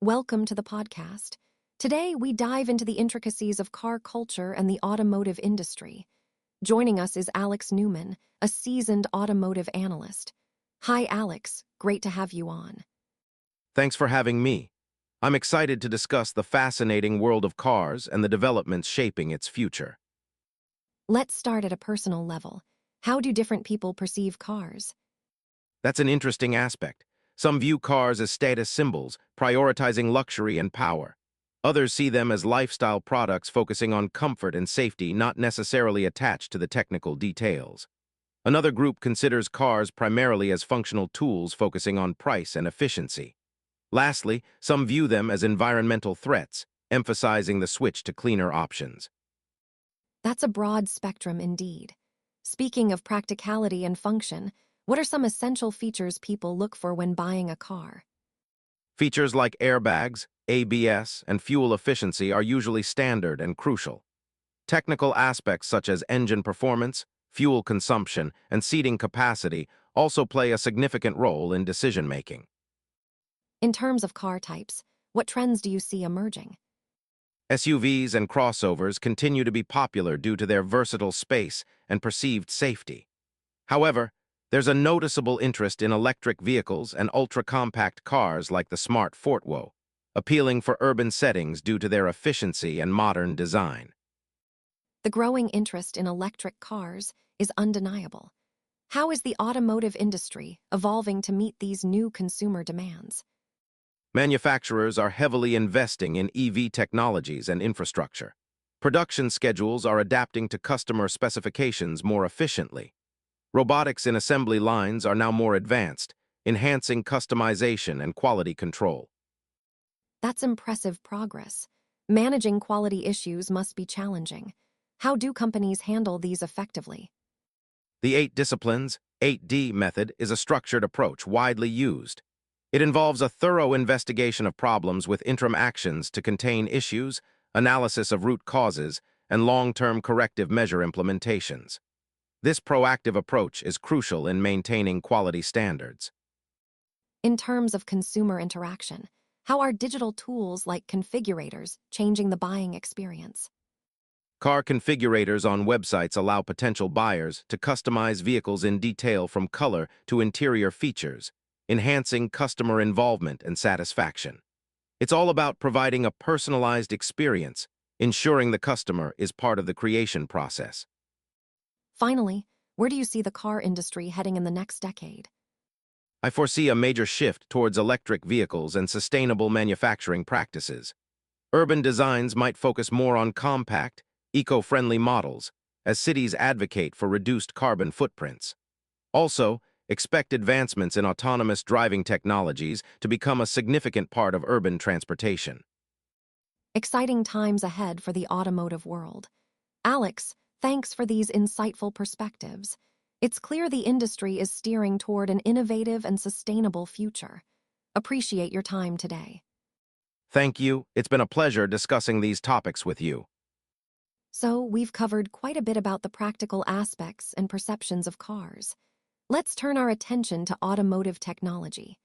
Welcome to the podcast. Today, we dive into the intricacies of car culture and the automotive industry. Joining us is Alex Newman, a seasoned automotive analyst. Hi, Alex. Great to have you on. Thanks for having me. I'm excited to discuss the fascinating world of cars and the developments shaping its future. Let's start at a personal level. How do different people perceive cars? That's an interesting aspect. Some view cars as status symbols, prioritizing luxury and power. Others see them as lifestyle products focusing on comfort and safety, not necessarily attached to the technical details. Another group considers cars primarily as functional tools focusing on price and efficiency. Lastly, some view them as environmental threats, emphasizing the switch to cleaner options. That's a broad spectrum indeed. Speaking of practicality and function, what are some essential features people look for when buying a car? Features like airbags, ABS, and fuel efficiency are usually standard and crucial. Technical aspects such as engine performance, fuel consumption, and seating capacity also play a significant role in decision-making. In terms of car types, what trends do you see emerging? SUVs and crossovers continue to be popular due to their versatile space and perceived safety. However, there's a noticeable interest in electric vehicles and ultra-compact cars like the Smart Fortwo, appealing for urban settings due to their efficiency and modern design. The growing interest in electric cars is undeniable. How is the automotive industry evolving to meet these new consumer demands? Manufacturers are heavily investing in EV technologies and infrastructure. Production schedules are adapting to customer specifications more efficiently. Robotics in assembly lines are now more advanced, enhancing customization and quality control. That's impressive progress. Managing quality issues must be challenging. How do companies handle these effectively? The 8 disciplines, 8D method is a structured approach widely used. It involves a thorough investigation of problems with interim actions to contain issues, analysis of root causes, and long-term corrective measure implementations. This proactive approach is crucial in maintaining quality standards. In terms of consumer interaction, how are digital tools like configurators changing the buying experience? Car configurators on websites allow potential buyers to customize vehicles in detail from color to interior features, enhancing customer involvement and satisfaction. It's all about providing a personalized experience, ensuring the customer is part of the creation process. Finally, where do you see the car industry heading in the next decade? I foresee a major shift towards electric vehicles and sustainable manufacturing practices. Urban designs might focus more on compact, eco-friendly models, as cities advocate for reduced carbon footprints. Also, expect advancements in autonomous driving technologies to become a significant part of urban transportation. Exciting times ahead for the automotive world. Alex, thanks for these insightful perspectives. It's clear the industry is steering toward an innovative and sustainable future. Appreciate your time today. Thank you. It's been a pleasure discussing these topics with you. So, we've covered quite a bit about the practical aspects and perceptions of cars. Let's turn our attention to automotive technology.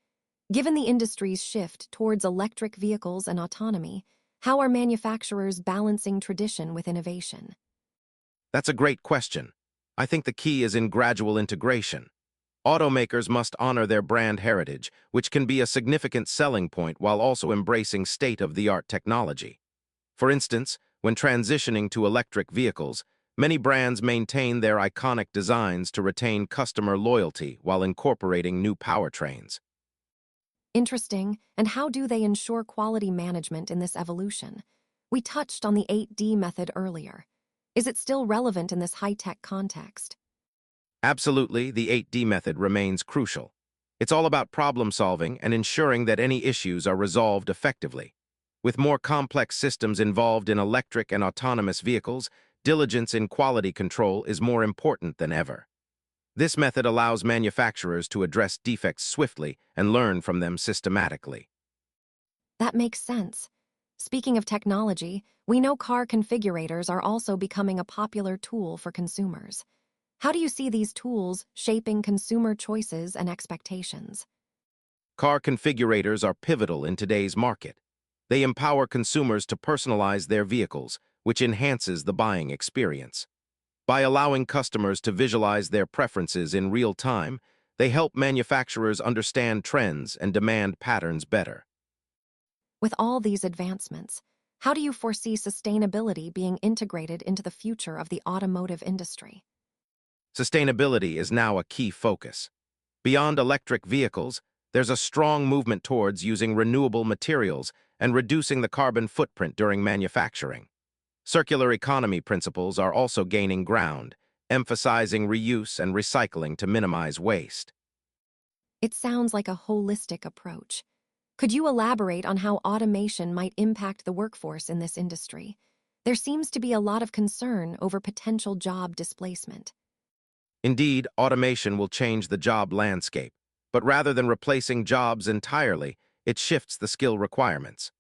Given the industry's shift towards electric vehicles and autonomy, how are manufacturers balancing tradition with innovation? That's a great question. I think the key is in gradual integration. Automakers must honor their brand heritage, which can be a significant selling point while also embracing state-of-the-art technology. For instance, when transitioning to electric vehicles, many brands maintain their iconic designs to retain customer loyalty while incorporating new powertrains. Interesting, and how do they ensure quality management in this evolution? We touched on the 8D method earlier. Is it still relevant in this high-tech context? Absolutely, the 8D method remains crucial. It's all about problem-solving and ensuring that any issues are resolved effectively. With more complex systems involved in electric and autonomous vehicles, diligence in quality control is more important than ever. This method allows manufacturers to address defects swiftly and learn from them systematically. That makes sense. Speaking of technology, we know car configurators are also becoming a popular tool for consumers. How do you see these tools shaping consumer choices and expectations? Car configurators are pivotal in today's market. They empower consumers to personalize their vehicles, which enhances the buying experience. By allowing customers to visualize their preferences in real time, they help manufacturers understand trends and demand patterns better. With all these advancements, how do you foresee sustainability being integrated into the future of the automotive industry? Sustainability is now a key focus. Beyond electric vehicles, there's a strong movement towards using renewable materials and reducing the carbon footprint during manufacturing. Circular economy principles are also gaining ground, emphasizing reuse and recycling to minimize waste. It sounds like a holistic approach. Could you elaborate on how automation might impact the workforce in this industry? There seems to be a lot of concern over potential job displacement. Indeed, automation will change the job landscape, but rather than replacing jobs entirely, it shifts the skill requirements.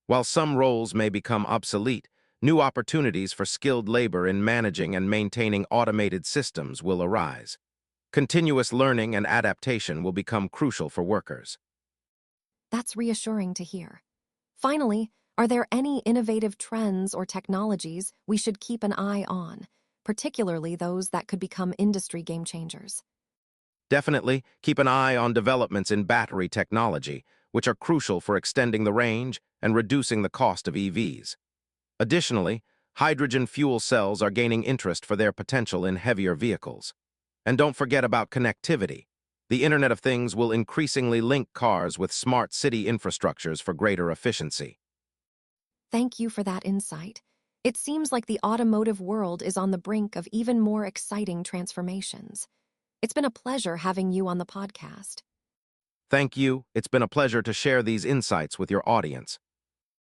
While some roles may become obsolete, new opportunities for skilled labor in managing and maintaining automated systems will arise. Continuous learning and adaptation will become crucial for workers. That's reassuring to hear. Finally, are there any innovative trends or technologies we should keep an eye on, particularly those that could become industry game changers? Definitely keep an eye on developments in battery technology, which are crucial for extending the range and reducing the cost of EVs. Additionally, hydrogen fuel cells are gaining interest for their potential in heavier vehicles. And don't forget about connectivity. The Internet of Things will increasingly link cars with smart city infrastructures for greater efficiency. Thank you for that insight. It seems like the automotive world is on the brink of even more exciting transformations. It's been a pleasure having you on the podcast. Thank you. It's been a pleasure to share these insights with your audience.